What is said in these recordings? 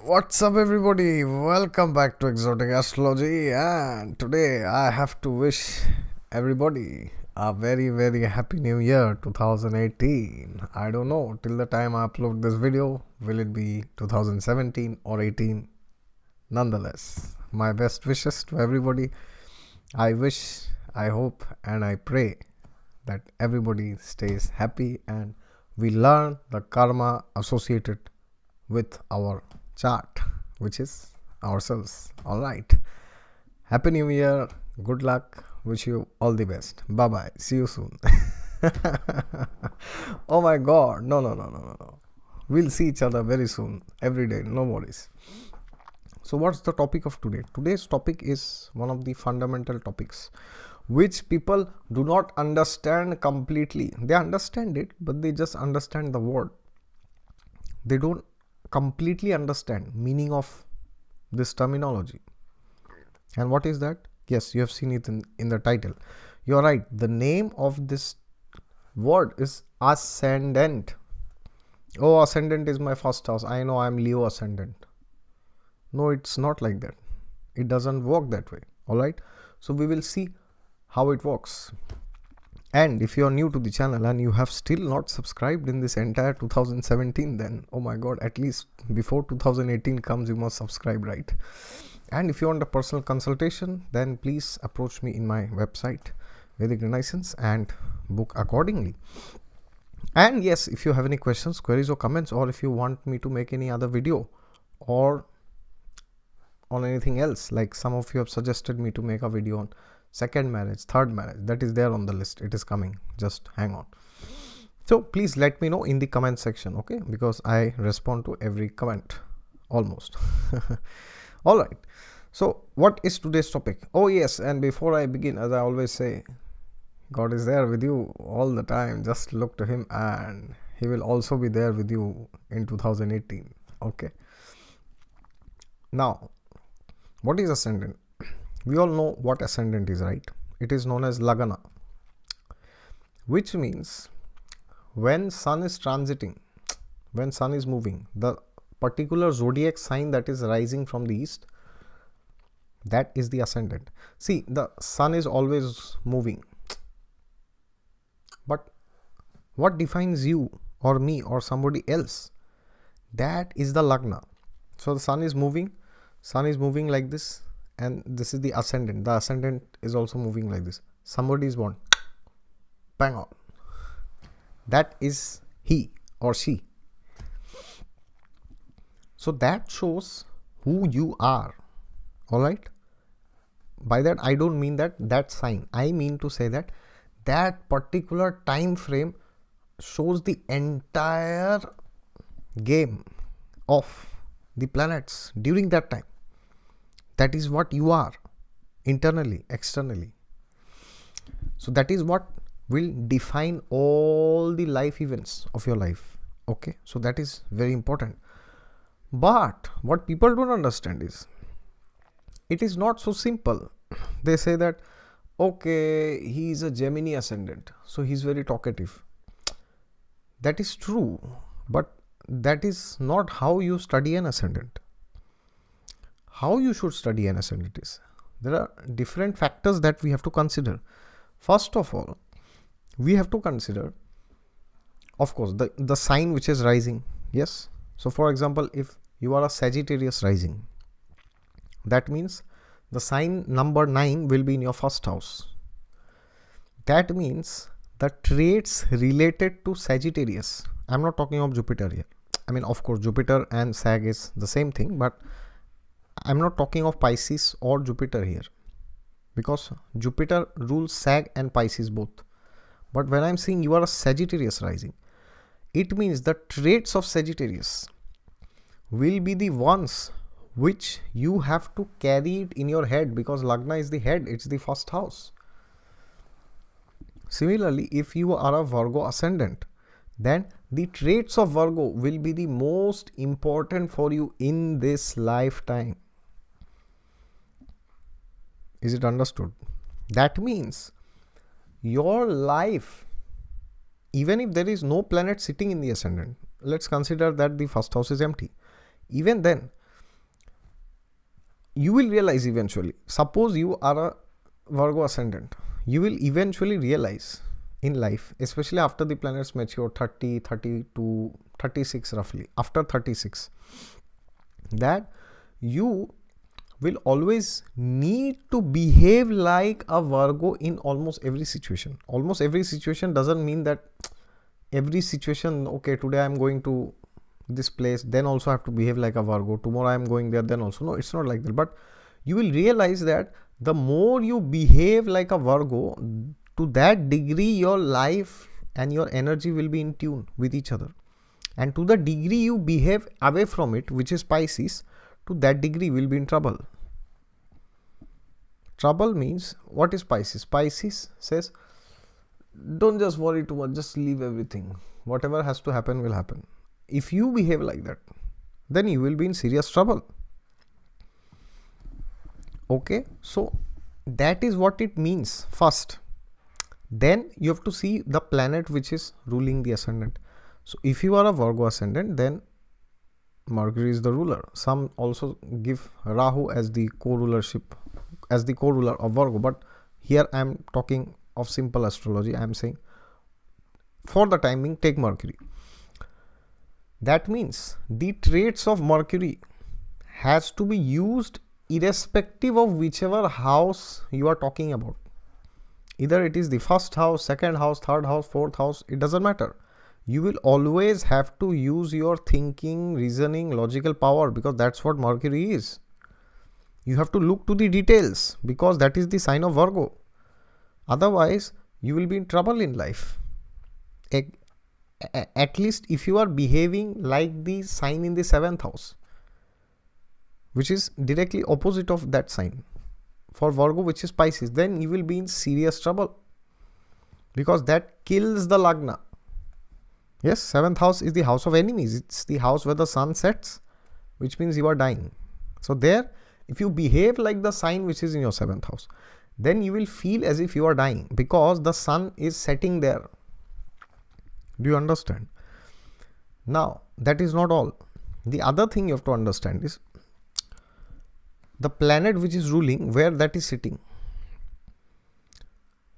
What's up, everybody? Welcome back to Exotic Astrology. And today I have to wish everybody a very, very happy new year 2018. I don't know till the time I upload this video, will it be 2017 or 18? Nonetheless, my best wishes to everybody. I wish, I hope, and I pray that everybody stays happy and we learn the karma associated with our chart, which is ourselves. All right, happy new year, good luck, wish you all the best. Bye bye, see you soon. Oh my god, no, we'll see each other very soon, every day, no worries. So what's the topic of today? Today's topic is one of the fundamental topics which people do not understand completely. They understand it, but they just understand the word. They don't completely understand meaning of this terminology. And what is that? Yes, you have seen it in the title. You're right, the name of this word is ascendant. Oh, ascendant is my first house. I know I'm Leo ascendant. No, it's not like that. It doesn't work that way. All right, so we will see how it works. And if you are new to the channel and you have still not subscribed in this entire 2017, then oh my god, at least before 2018 comes, you must subscribe, right? And if you want a personal consultation, then please approach me in my website Vedic Renaissance and book accordingly. And yes, if you have any questions, queries or comments, or if you want me to make any other video or on anything else, like some of you have suggested me to make a video on second marriage, third marriage, that is there on the list. It is coming, just hang on. So please let me know in the comment section, okay, because I respond to every comment almost. All right, so what is today's topic? Oh yes, and before I begin, as I always say, God is there with you all the time. Just look to him and he will also be there with you in 2018. Okay, now what is ascendant? We all know what ascendant is, right? It is known as Lagna, which means when sun is transiting, when sun is moving, the particular zodiac sign that is rising from the east, that is the ascendant. See, the sun is always moving, but what defines you or me or somebody else? That is the Lagna. So the sun is moving like this, and this is the ascendant. The ascendant is also moving like this. Somebody is born, bang on, that is he or she. So that shows who you are. All right, by that I don't mean that sign. I mean to say that that particular time frame shows the entire game of the planets during that time. That is what you are, internally, externally. So that is what will define all the life events of your life. Okay, so that is very important. But what people don't understand is, it is not so simple. They say that, okay, he is a Gemini ascendant, so he is very talkative. That is true, but that is not how you study an ascendant. How you should study an ascendant is, there are different factors that we have to consider. First of all, we have to consider, of course, the sign which is rising. Yes, so for example, if you are a Sagittarius rising, that means the sign number 9 will be in your first house. That means the traits related to Sagittarius, I'm not talking of Jupiter here. I mean, of course, Jupiter and Sag is the same thing, but I'm not talking of Pisces or Jupiter here, because Jupiter rules Sag and Pisces both. But when I'm saying you are a Sagittarius rising, it means the traits of Sagittarius will be the ones which you have to carry it in your head, because Lagna is the head, it's the first house. Similarly, if you are a Virgo ascendant, then the traits of Virgo will be the most important for you in this lifetime. Is it understood? That means your life, even if there is no planet sitting in the ascendant, let's consider that the first house is empty. Even then, you will realize eventually. Suppose you are a Virgo ascendant, you will eventually realize in life, especially after the planets mature 30, 32, 36 roughly, after 36, that you will always need to behave like a Virgo in almost every situation. Almost every situation doesn't mean that every situation, okay, today I am going to this place, then also I have to behave like a Virgo. Tomorrow I am going there, then also. No, it's not like that. But you will realize that the more you behave like a Virgo, to that degree your life and your energy will be in tune with each other. And to the degree you behave away from it, which is Pisces, to that degree you will be in trouble. Trouble means, what is Pisces? Pisces says, don't just worry too much, just leave everything. Whatever has to happen will happen. If you behave like that, then you will be in serious trouble. Okay, so that is what it means first. Then you have to see the planet which is ruling the ascendant. So if you are a Virgo ascendant, then Mercury is the ruler. Some also give Rahu as the co-rulership, as the co-ruler of Virgo. But here I am talking of simple astrology. I am saying, for the time being, take Mercury. That means the traits of Mercury has to be used irrespective of whichever house you are talking about. Either it is the first house, second house, third house, fourth house, it doesn't matter. You will always have to use your thinking, reasoning, logical power, because that's what Mercury is. You have to look to the details, because that is the sign of Virgo. Otherwise, you will be in trouble in life. At least if you are behaving like the sign in the 7th house, which is directly opposite of that sign for Virgo, which is Pisces, then you will be in serious trouble, because that kills the Lagna. Yes, 7th house is the house of enemies. It's the house where the sun sets, which means you are dying. So there, if you behave like the sign which is in your 7th house, then you will feel as if you are dying, because the sun is setting there. Do you understand? Now, that is not all. The other thing you have to understand is the planet which is ruling, where that is sitting.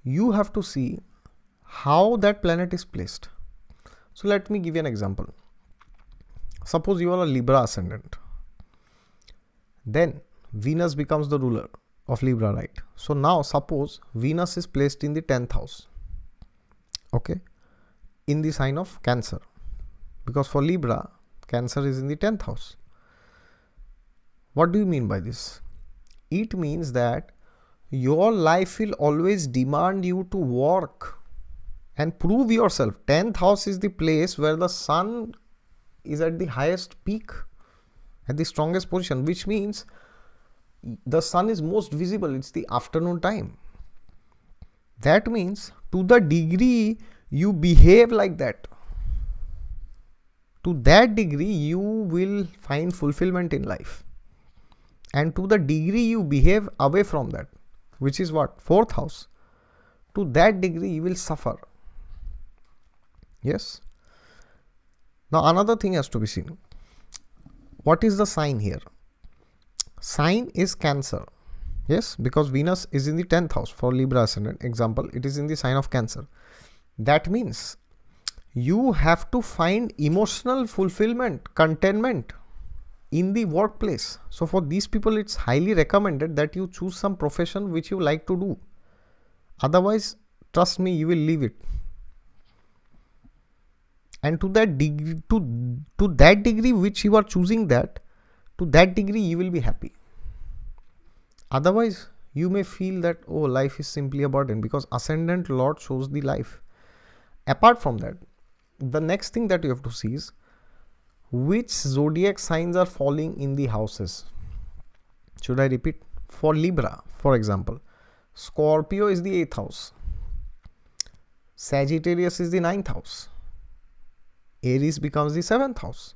You have to see how that planet is placed. So let me give you an example. Suppose you are a Libra ascendant. Then Venus becomes the ruler of Libra, right? So now suppose Venus is placed in the 10th house. Okay. In the sign of Cancer. Because for Libra, Cancer is in the 10th house. What do you mean by this? It means that your life will always demand you to work and prove yourself. 10th house is the place where the sun is at the highest peak, at the strongest position, which means the sun is most visible. It's the afternoon time. That means to the degree you behave like that, to that degree you will find fulfillment in life. And to the degree you behave away from that, which is what? 4th house, to that degree you will suffer. Yes. Now another thing has to be seen. What is the sign here? Sign is Cancer. Yes, because Venus is in the 10th house for Libra ascendant. Example, it is in the sign of Cancer. That means you have to find emotional fulfillment, contentment in the workplace. So for these people, it's highly recommended that you choose some profession which you like to do. Otherwise, trust me, you will leave it. And to that degree which you are choosing that, to that degree you will be happy. Otherwise, you may feel that, oh, life is simply a burden, because ascendant lord shows the life. Apart from that, the next thing that you have to see is which zodiac signs are falling in the houses. Should I repeat? For Libra, for example, Scorpio is the 8th house. Sagittarius is the 9th house. Aries becomes the 7th house.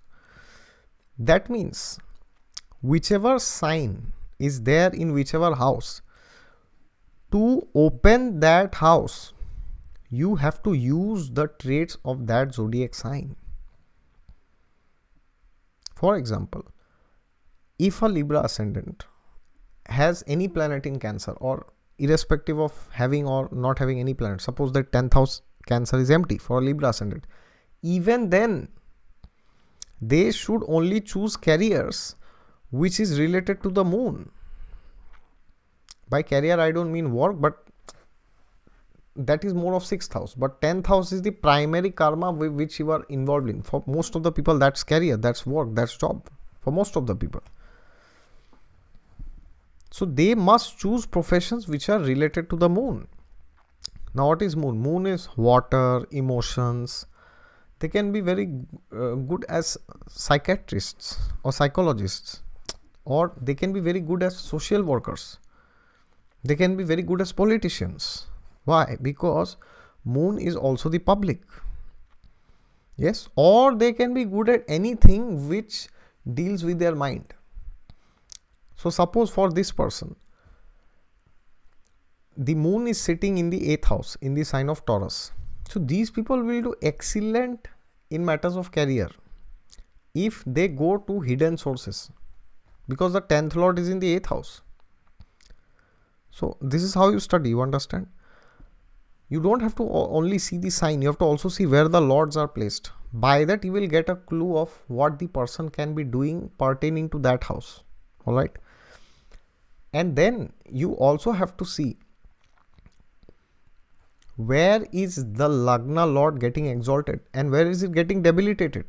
That means whichever sign is there in whichever house, to open that house, you have to use the traits of that zodiac sign. For example, if a Libra ascendant has any planet in Cancer, or irrespective of having or not having any planet, suppose that 10th house Cancer is empty for Libra ascendant, even then they should only choose careers which is related to the moon. By career I don't mean work, but that is more of 6th house, but 10th house is the primary karma which you are involved in. For most of the people, that's career, that's work, that's job, for most of the people. So they must choose professions which are related to the moon. Now what is moon? Moon is water, emotions. They can be very good as psychiatrists or psychologists, or they can be very good as social workers. They can be very good as politicians. Why? Because moon is also the public. Yes, or they can be good at anything which deals with their mind. So suppose for this person, the moon is sitting in the 8th house in the sign of Taurus. So these people will do excellent in matters of career if they go to hidden sources, because the 10th lord is in the 8th house. So this is how you study, you understand? You don't have to only see the sign, you have to also see where the lords are placed. By that you will get a clue of what the person can be doing pertaining to that house. Alright. And then you also have to see where is the Lagna lord getting exalted and where is it getting debilitated.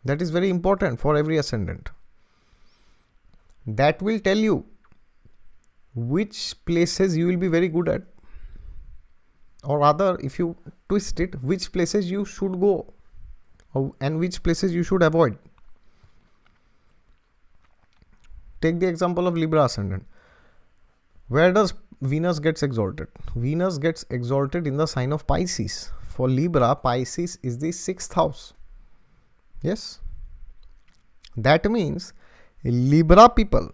That is very important for every ascendant. That will tell you which places you will be very good at, or rather, if you twist it, which places you should go and which places you should avoid. Take the example of Libra ascendant. Where does Venus gets exalted? Venus gets exalted in the sign of Pisces. For Libra, Pisces is the 6th house. Yes. That means Libra people,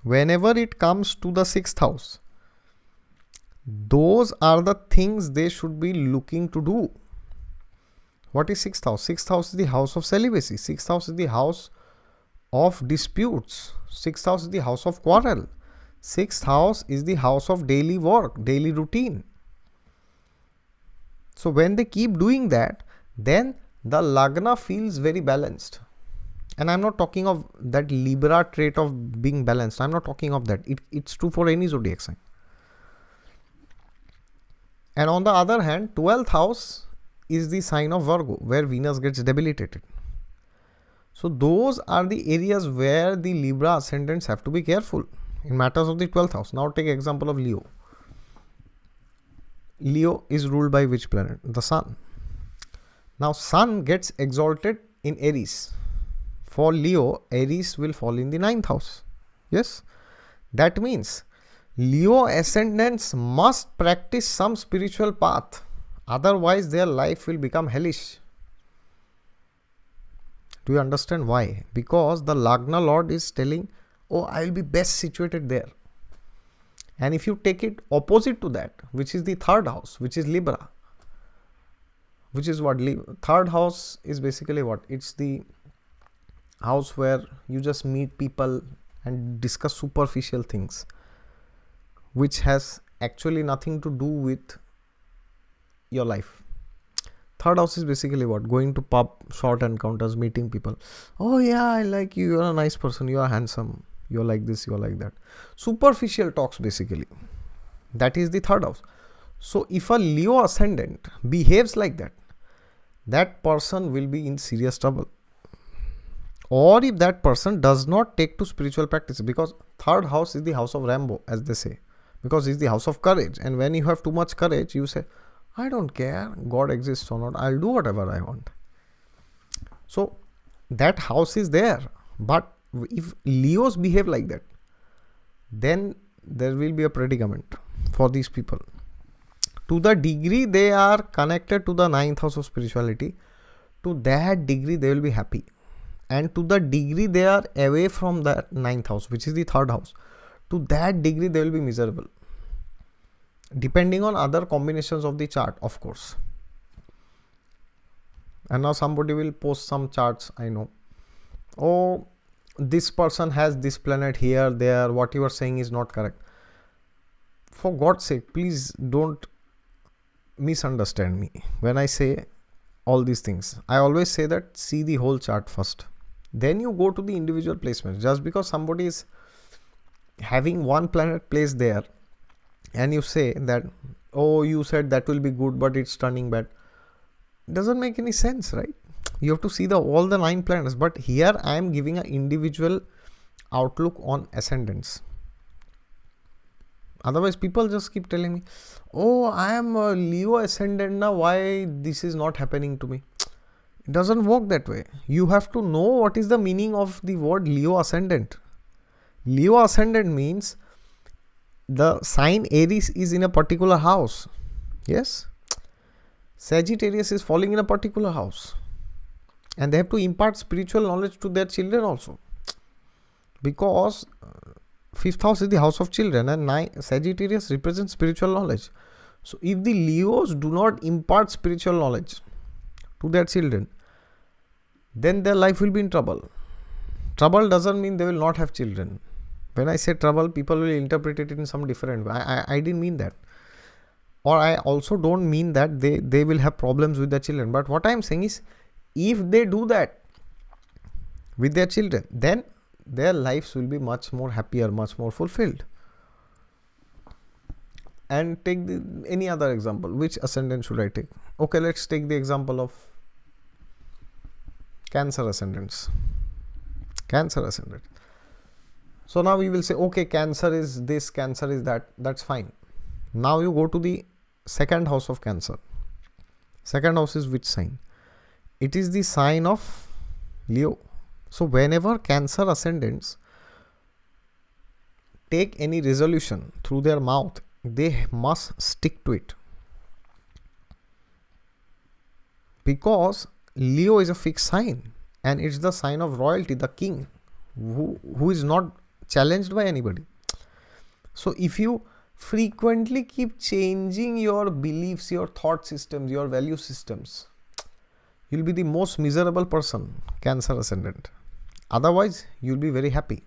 whenever it comes to the 6th house, those are the things they should be looking to do. What is 6th house? 6th house is the house of celibacy. 6th house is the house of disputes. 6th house is the house of quarrel. 6th house is the house of daily work, daily routine. So when they keep doing that, then the Lagna feels very balanced. And I'm not talking of that Libra trait of being balanced. I'm not talking of that. It's true for any zodiac sign. And on the other hand, 12th house is the sign of Virgo, where Venus gets debilitated. So those are the areas where the Libra ascendants have to be careful in matters of the 12th house. Now take example of Leo. Leo is ruled by which planet? The Sun. Now Sun gets exalted in Aries. For Leo, Aries will fall in the 9th house. Yes. That means Leo ascendants must practice some spiritual path. Otherwise, their life will become hellish. Do you understand why? Because the Lagna Lord is telling, oh, I will be best situated there. And if you take it opposite to that, which is the 3rd house, which is Libra, which is what? 3rd house is basically what? It's the house where you just meet people and discuss superficial things, which has actually nothing to do with your life. 3rd house is basically what? Going to pub, short encounters, meeting people. Oh yeah, I like you, you're a nice person, you are handsome, you're like this, you're like that. Superficial talks basically. That is the 3rd house. So if a Leo ascendant behaves like that, that person will be in serious trouble. Or if that person does not take to spiritual practice, because 3rd house is the house of Rambo, as they say, because it's the house of courage. And when you have too much courage, you say, I don't care, God exists or not, I'll do whatever I want. So that house is there. But if Leos behave like that, then there will be a predicament for these people. To the degree they are connected to the 9th house of spirituality, to that degree they will be happy. And to the degree they are away from that 9th house, which is the 3rd house, to that degree they will be miserable. Depending on other combinations of the chart, of course. And now somebody will post some charts, I know. Oh, this person has this planet here, there, what you are saying is not correct. For God's sake, please don't misunderstand me when I say all these things. I always say that see the whole chart first, then you go to the individual placements. Just because somebody is having one planet placed there and you say that, oh, you said that will be good but it's turning bad, doesn't make any sense, right? You have to see all the 9 planets. But here I am giving an individual outlook on ascendants. Otherwise people just keep telling me, oh, I am a Leo ascendant now, why this is not happening to me? It doesn't work that way. You have to know what is the meaning of the word Leo ascendant. Leo ascendant means the sign Aries is in a particular house. Yes, Sagittarius is falling in a particular house, and they have to impart spiritual knowledge to their children also, because 5th house is the house of children and Sagittarius represents spiritual knowledge. So if the Leos do not impart spiritual knowledge to their children, then their life will be in trouble. Trouble doesn't mean they will not have children. When I say trouble, people will interpret it in some different way. I didn't mean that. Or I also don't mean that they will have problems with their children. But what I am saying is, if they do that with their children, then their lives will be much more happier, much more fulfilled. And take any other example. Which ascendant should I take? Okay, let's take the example of Cancer ascendants. Cancer ascendant. So now we will say, okay, Cancer is this, Cancer is that. That's fine. Now you go to the 2nd house of Cancer. 2nd house is which sign? It is the sign of Leo. So whenever Cancer ascendants take any resolution through their mouth, they must stick to it, because Leo is a fixed sign and it's the sign of royalty, the king, who is not challenged by anybody. So if you frequently keep changing your beliefs, your thought systems, your value systems, you'll be the most miserable person, Cancer ascendant. Otherwise, you'll be very happy.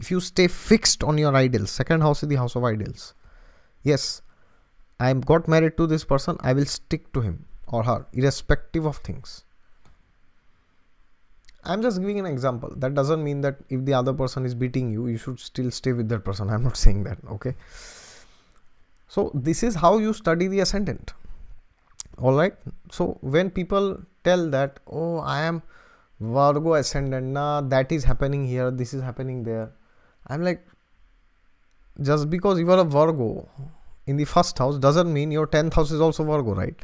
If you stay fixed on your ideals, 2nd house is the house of ideals. Yes, I got married to this person, I will stick to him or her, irrespective of things. I'm just giving an example. That doesn't mean that if the other person is beating you, you should still stay with that person. I'm not saying that, okay? So this is how you study the ascendant. Alright. So when people tell that, oh, I am Virgo ascendant, nah, that is happening here, this is happening there. I'm like, just because you are a Virgo in the 1st house doesn't mean your 10th house is also Virgo, right?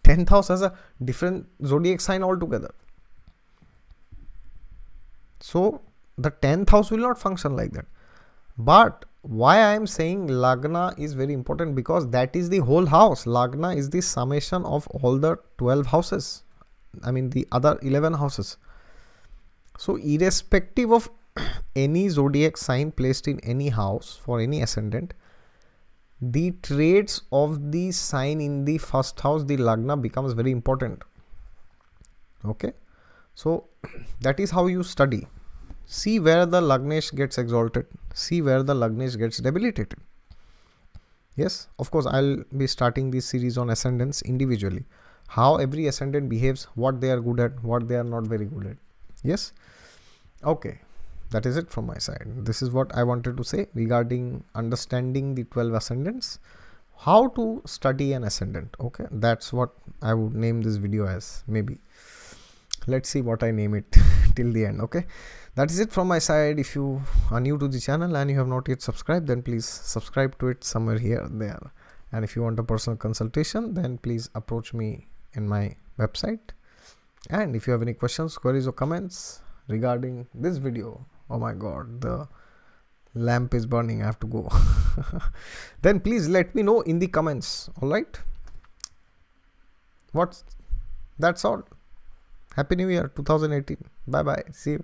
10th house has a different zodiac sign altogether. So the 10th house will not function like that. But why I am saying Lagna is very important, because that is the whole house. Lagna is the summation of all the 12 houses. I mean the other 11 houses. So irrespective of any zodiac sign placed in any house for any ascendant, the traits of the sign in the 1st house, the Lagna, becomes very important. Okay. So that is how you study. See where the Lagnesh gets exalted. See where the Lagnesh gets debilitated. Yes, of course, I'll be starting this series on ascendants individually. How every ascendant behaves, what they are good at, what they are not very good at. Yes. Okay. That is it from my side. This is what I wanted to say regarding understanding the 12 ascendants. How to study an ascendant. Okay. That's what I would name this video as, maybe. Let's see what I name it till the end. Okay. That is it from my side. If you are new to the channel and you have not yet subscribed, then please subscribe to it somewhere here, there. And if you want a personal consultation, then please approach me in my website. And if you have any questions, queries or comments regarding this video, oh my god, the lamp is burning, I have to go. Then please let me know in the comments. All right. That's all. Happy New Year 2018. Bye bye. See you.